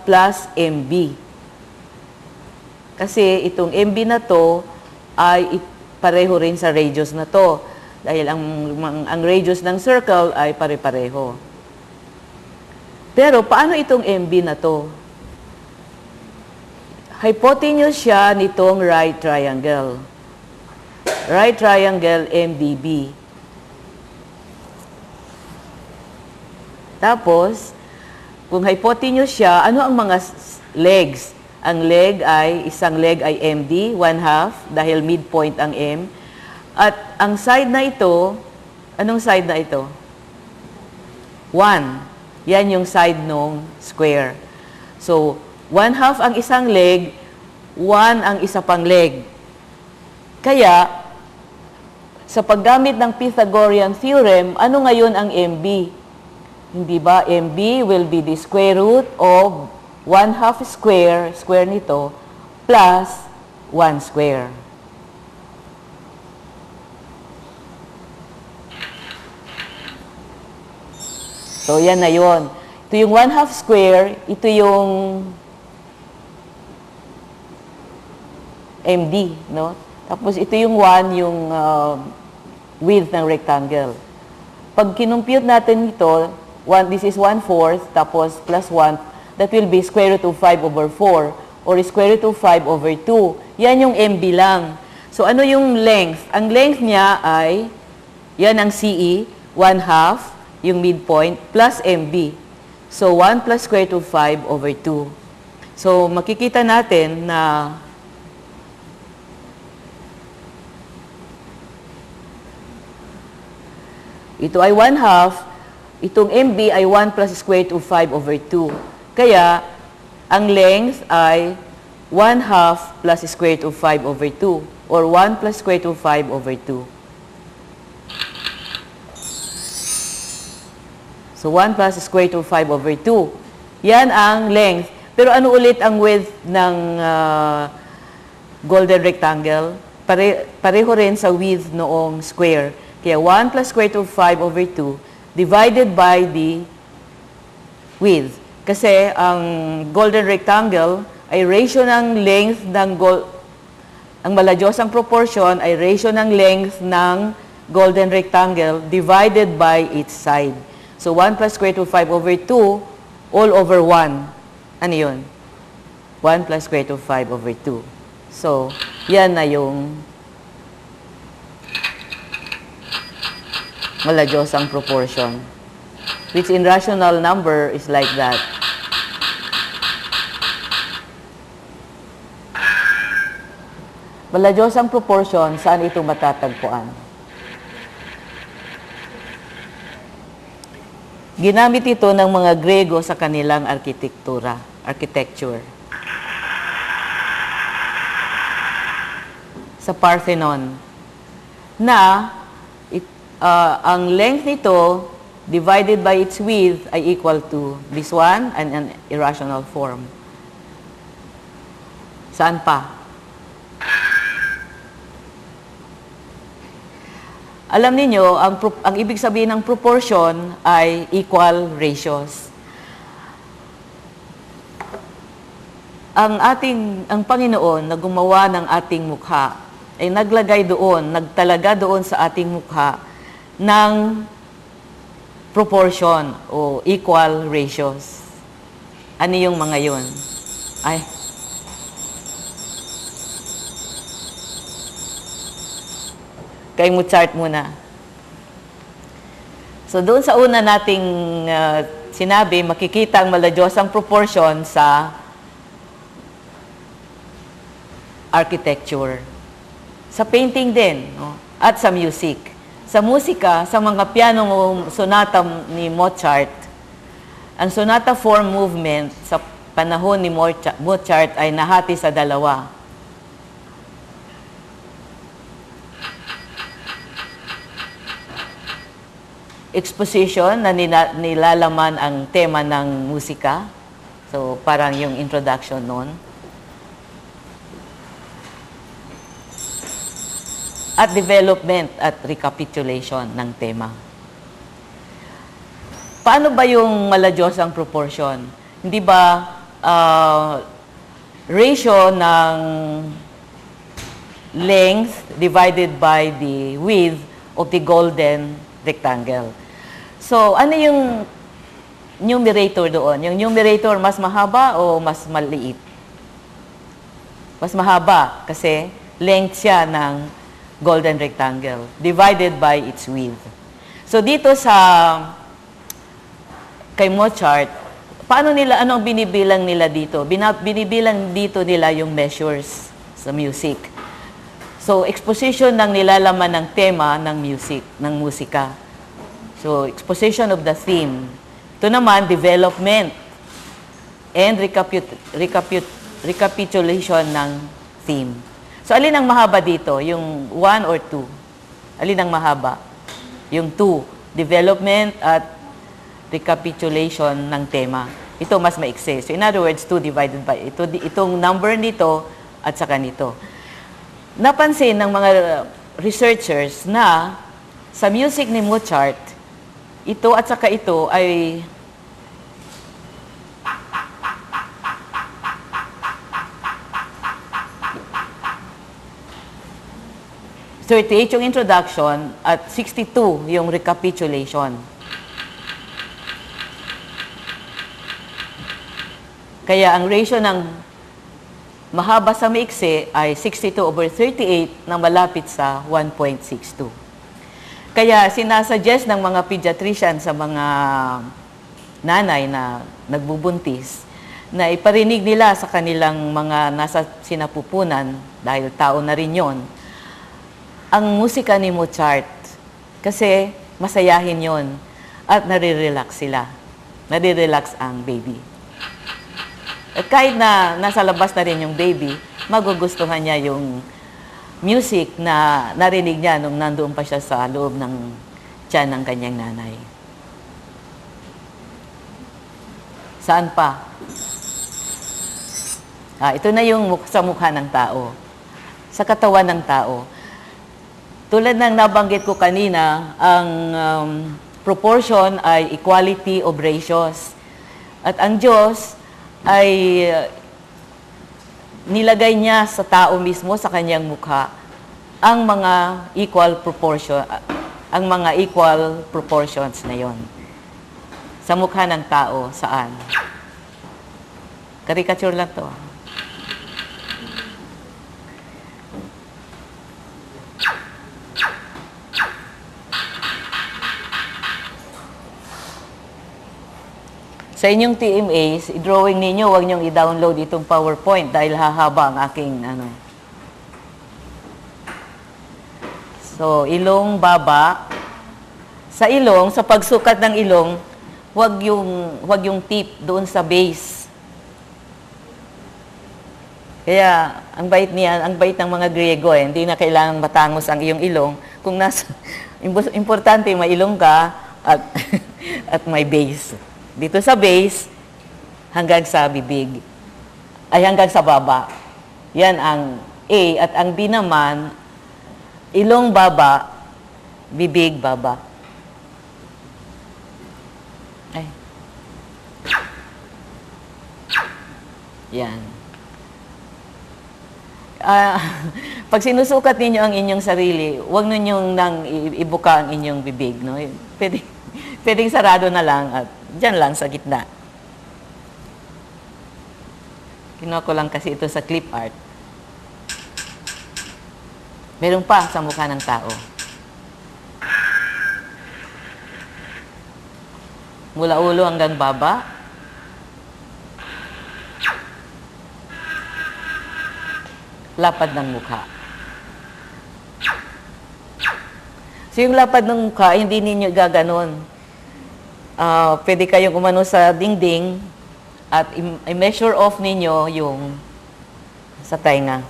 plus MB. Kasi itong MB na to ay pareho rin sa radius na to. Dahil ang radius ng circle ay pare-pareho. Pero paano itong MB na to? Hypotenuse siya nitong right triangle. Right triangle MDB. Tapos, kung hypotenuse siya, ano ang mga legs? Ang isang leg ay MD, 1/2, dahil midpoint ang M. At ang side na ito, anong side na ito? 1. Yan yung side ng square. So, 1/2 ang isang leg, 1 ang isa pang leg. Kaya, sa paggamit ng Pythagorean theorem, ano ngayon ang MB? Hindi ba? MB will be the square root of 1/2 square nito, plus 1 square. So, yan na yun. Ito yung 1/2 square, ito yung MD, no? Tapos, ito yung 1, yung width ng rectangle. Pag kinumpute natin ito, this is 1/4, tapos plus 1, that will be square root of 5/4, or square root of 5/2. Yan yung MB lang. So, ano yung length? Ang length niya ay, yan ang CE, 1/2, yung midpoint, plus MB. So, 1 plus square root of 5/2. So, makikita natin na ito ay 1/2, itong MB ay 1 plus square root of 5/2. Kaya, ang length ay 1/2 plus square root of 5/2, or 1 plus square root of 5/2. So, 1 plus square root of 5/2. Yan ang length. Pero ano ulit ang width ng golden rectangle? Pareho rin sa width noong square. Kaya 1 plus square root of 5/2 divided by the width. Kasi ang golden rectangle ay ratio ng length ng ang maladyosang proportion ay ratio ng length ng golden rectangle divided by its side. So, 1 plus square root of 5/2 all over 1. Ano yun? 1 plus square root of 5/2. So, yan na yung maladyosang proportion, which in rational number is like that. Maladyosang proportion, saan ito matatagpuan? Ginamit ito ng mga Grego sa kanilang architecture. Sa Parthenon, na ang length nito divided by its width ay equal to this one and an irrational form. Saan pa? Alam niyo, ang ibig sabihin ng proportion ay equal ratios. Ang Panginoon na gumawa ng ating mukha ay nagtalaga doon sa ating mukha ng proportion o equal ratios. Ano yung mga yun? Kay mo chart muna. So, doon sa una nating sinabi, makikita ang maladyosang proportion sa architecture. Sa painting din, no? At sa music. Sa musika, sa mga pianong sonata ni Mozart, ang sonata form movement sa panahon ni Mozart ay nahati sa dalawa. Exposition na nilalaman ang tema ng musika. So, parang yung introduction nun. At development at recapitulation ng tema. Paano ba yung maladyosang proportion? Hindi ba ratio ng length divided by the width of the golden rectangle. So, ano yung numerator doon? Yung numerator mas mahaba o mas maliit? Mas mahaba kasi length siya ng golden rectangle divided by its width. So, dito sa kay Mozart, anong binibilang nila dito? Binibilang dito nila yung measures sa music. So, exposition ng nilalaman ng tema ng music, ng musika. So, exposition of the theme. Ito naman, development and recapitulation ng theme. So, alin ang mahaba dito? Yung 1 or 2? Alin ang mahaba? Yung 2. Development at recapitulation ng tema. Ito mas maiksi. So, in other words, 2 divided by itong number nito at saka nito. Napansin ng mga researchers na sa music ni Mozart, ito at saka ito ay .38 yung introduction at 62 yung recapitulation. Kaya ang ratio ng mahaba sa maiksi ay 62/38 na malapit sa 1.62. Kaya sinasuggest ng mga pediatrician sa mga nanay na nagbubuntis na iparinig nila sa kanilang mga nasa sinapupunan, dahil tao na rin yon, ang musika ni Mozart. Kasi masayahin yon at nare-relax sila. Nare-relax ang baby. At kahit na nasa labas na rin yung baby, magugustuhan niya yung music na narinig niya nung nandoon pa siya sa loob ng tiyan ng kanyang nanay. Saan pa? Ito na yung sa mukha ng tao. Sa katawan ng tao. Tulad ng nabanggit ko kanina, ang proportion ay equality of ratios. At ang Diyos ay nilagay niya sa tao mismo, sa kanyang mukha, ang mga equal proportions na yon. Sa mukha ng tao, saan? Caricature lang to. Sa inyong TMAs, i-drawing ninyo, huwag niyong i-download itong PowerPoint dahil hahaba ang aking So, ilong, baba. Sa ilong, sa pagsukat ng ilong, huwag yung tip doon sa base. Kaya, ang bait ng mga Griego, hindi na kailangan matangos ang iyong ilong. Kung importante, may ilong ka at may base. Dito sa base, hanggang sa bibig, ay hanggang sa baba. Yan ang A. At ang B naman, ilong baba, bibig baba. Ay. Yan. Pag sinusukat ninyo ang inyong sarili, huwag ninyong nang ibuka ang inyong bibig. No? Pwedeng sarado na lang at diyan lang sa gitna. Kinuha ko lang kasi ito sa clip art. Meron pa sa mukha ng tao. Mula ulo hanggang baba. Lapad ng mukha. So yung lapad ng mukha, hindi ninyo gaganon. Pwede kayong umano sa dingding at i-measure off ninyo yung sa tainga.